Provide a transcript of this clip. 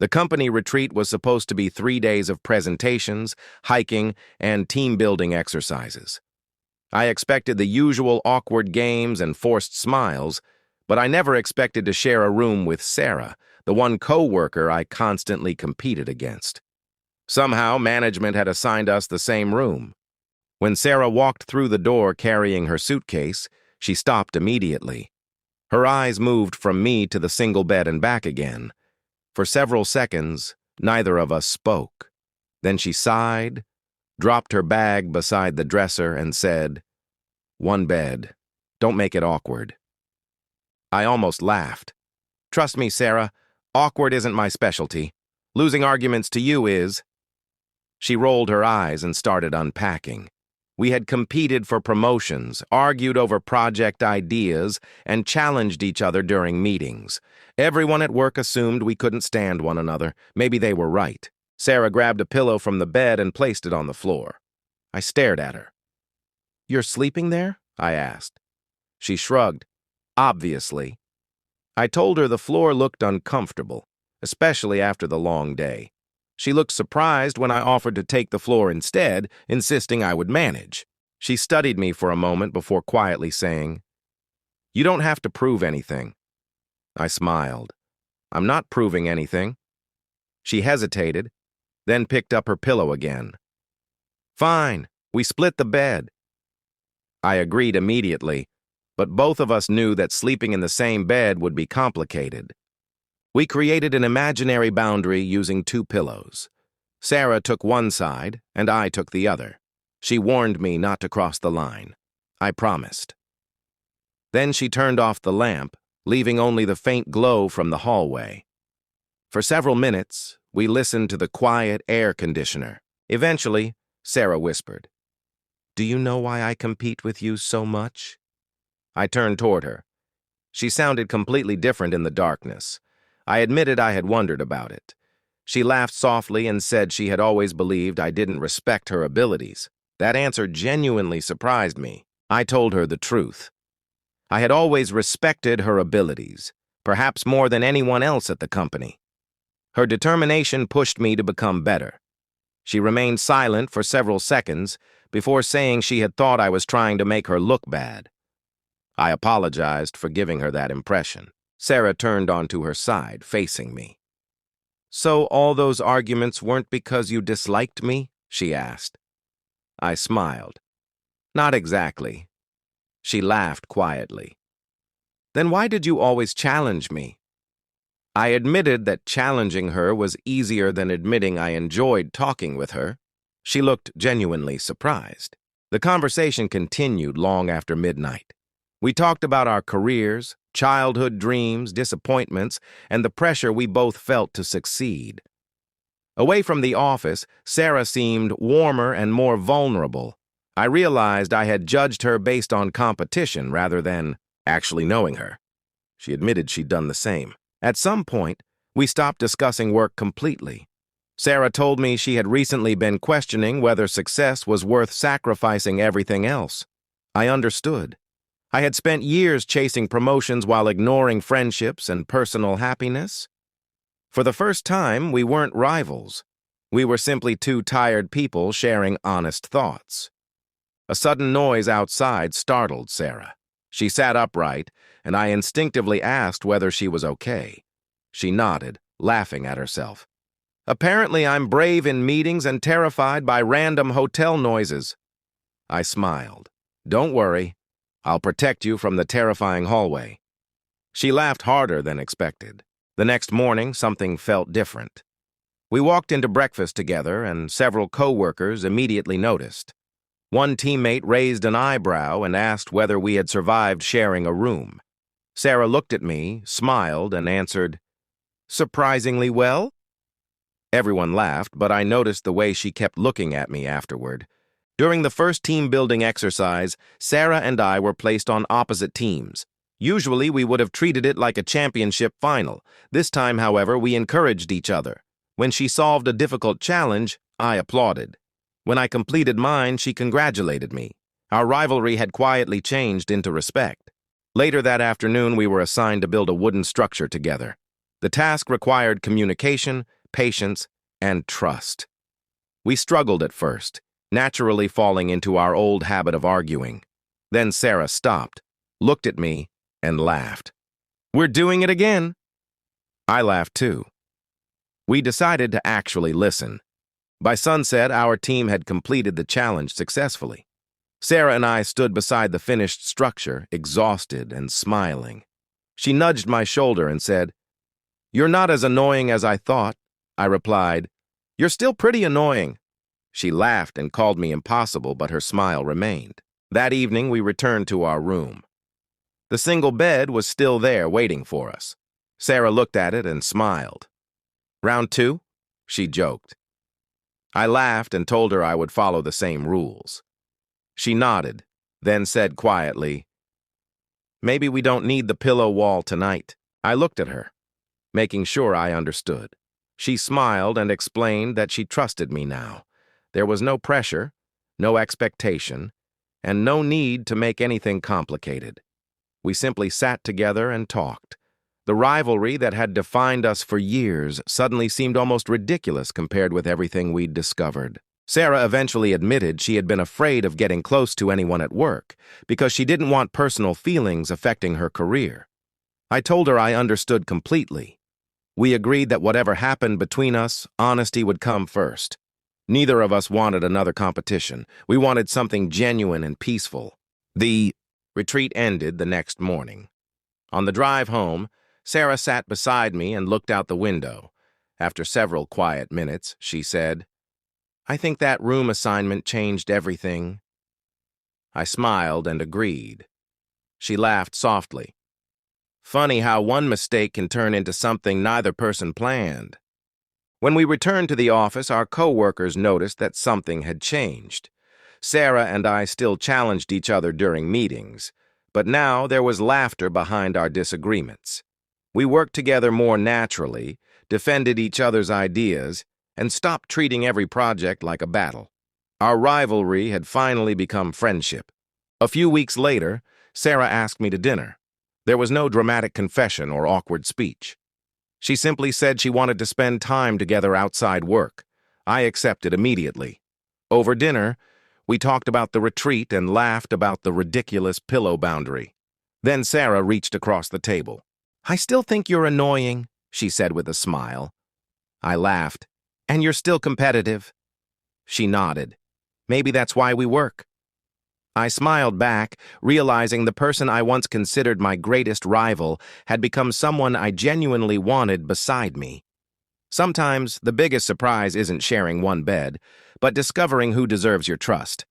The company retreat was supposed to be 3 days of presentations, hiking, and team-building exercises. I expected the usual awkward games and forced smiles, but I never expected to share a room with Sarah, the one coworker I constantly competed against. Somehow, management had assigned us the same room. When Sarah walked through the door carrying her suitcase, she stopped immediately. Her eyes moved from me to the single bed and back again. For several seconds, neither of us spoke. Then she sighed, dropped her bag beside the dresser, and said, "One bed. Don't make it awkward." I almost laughed. "Trust me, Sarah, awkward isn't my specialty. Losing arguments to you is." She rolled her eyes and started unpacking. We had competed for promotions, argued over project ideas, and challenged each other during meetings. Everyone at work assumed we couldn't stand one another. Maybe they were right. Sarah grabbed a pillow from the bed and placed it on the floor. I stared at her. "You're sleeping there?" I asked. She shrugged. "Obviously." I told her the floor looked uncomfortable, especially after the long day. She looked surprised when I offered to take the floor instead, insisting I would manage. She studied me for a moment before quietly saying, "You don't have to prove anything." I smiled. "I'm not proving anything." She hesitated, then picked up her pillow again. "Fine, we split the bed." I agreed immediately, but both of us knew that sleeping in the same bed would be complicated. We created an imaginary boundary using 2 pillows. Sarah took one side, and I took the other. She warned me not to cross the line. I promised. Then she turned off the lamp, leaving only the faint glow from the hallway. For several minutes, we listened to the quiet air conditioner. Eventually, Sarah whispered, "Do you know why I compete with you so much?" I turned toward her. She sounded completely different in the darkness. I admitted I had wondered about it. She laughed softly and said she had always believed I didn't respect her abilities. That answer genuinely surprised me. I told her the truth. I had always respected her abilities, perhaps more than anyone else at the company. Her determination pushed me to become better. She remained silent for several seconds before saying she had thought I was trying to make her look bad. I apologized for giving her that impression. Sarah turned onto her side, facing me. "So all those arguments weren't because you disliked me?" she asked. I smiled. "Not exactly." She laughed quietly. "Then why did you always challenge me?" I admitted that challenging her was easier than admitting I enjoyed talking with her. She looked genuinely surprised. The conversation continued long after midnight. We talked about our careers, childhood dreams, disappointments, and the pressure we both felt to succeed. Away from the office, Sarah seemed warmer and more vulnerable. I realized I had judged her based on competition rather than actually knowing her. She admitted she'd done the same. At some point, we stopped discussing work completely. Sarah told me she had recently been questioning whether success was worth sacrificing everything else. I understood. I had spent years chasing promotions while ignoring friendships and personal happiness. For the first time, we weren't rivals. We were simply 2 tired people sharing honest thoughts. A sudden noise outside startled Sarah. She sat upright, and I instinctively asked whether she was okay. She nodded, laughing at herself. "Apparently I'm brave in meetings and terrified by random hotel noises." I smiled. "Don't worry. I'll protect you from the terrifying hallway." She laughed harder than expected. The next morning, something felt different. We walked into breakfast together, and several coworkers immediately noticed. One teammate raised an eyebrow and asked whether we had survived sharing a room. Sarah looked at me, smiled, and answered, "Surprisingly well." Everyone laughed, but I noticed the way she kept looking at me afterward. During the first team-building exercise, Sarah and I were placed on opposite teams. Usually, we would have treated it like a championship final. This time, however, we encouraged each other. When she solved a difficult challenge, I applauded. When I completed mine, she congratulated me. Our rivalry had quietly changed into respect. Later that afternoon, we were assigned to build a wooden structure together. The task required communication, patience, and trust. We struggled at first, naturally falling into our old habit of arguing. Then Sarah stopped, looked at me, and laughed. "We're doing it again." I laughed too. We decided to actually listen. By sunset, our team had completed the challenge successfully. Sarah and I stood beside the finished structure, exhausted and smiling. She nudged my shoulder and said, "You're not as annoying as I thought." I replied, "You're still pretty annoying." She laughed and called me impossible, but her smile remained. That evening, we returned to our room. The single bed was still there waiting for us. Sarah looked at it and smiled. "Round two?" she joked. I laughed and told her I would follow the same rules. She nodded, then said quietly, "Maybe we don't need the pillow wall tonight." I looked at her, making sure I understood. She smiled and explained that she trusted me now. There was no pressure, no expectation, and no need to make anything complicated. We simply sat together and talked. The rivalry that had defined us for years suddenly seemed almost ridiculous compared with everything we'd discovered. Sarah eventually admitted she had been afraid of getting close to anyone at work because she didn't want personal feelings affecting her career. I told her I understood completely. We agreed that whatever happened between us, honesty would come first. Neither of us wanted another competition. We wanted something genuine and peaceful. The retreat ended the next morning. On the drive home, Sarah sat beside me and looked out the window. After several quiet minutes, she said, "I think that room assignment changed everything." I smiled and agreed. She laughed softly. "Funny how one mistake can turn into something neither person planned." When we returned to the office, our coworkers noticed that something had changed. Sarah and I still challenged each other during meetings, but now there was laughter behind our disagreements. We worked together more naturally, defended each other's ideas, and stopped treating every project like a battle. Our rivalry had finally become friendship. A few weeks later, Sarah asked me to dinner. There was no dramatic confession or awkward speech. She simply said she wanted to spend time together outside work. I accepted immediately. Over dinner, we talked about the retreat and laughed about the ridiculous pillow boundary. Then Sarah reached across the table. "I still think you're annoying," she said with a smile. I laughed. "And you're still competitive." She nodded. "Maybe that's why we work." I smiled back, realizing the person I once considered my greatest rival had become someone I genuinely wanted beside me. Sometimes the biggest surprise isn't sharing one bed, but discovering who deserves your trust.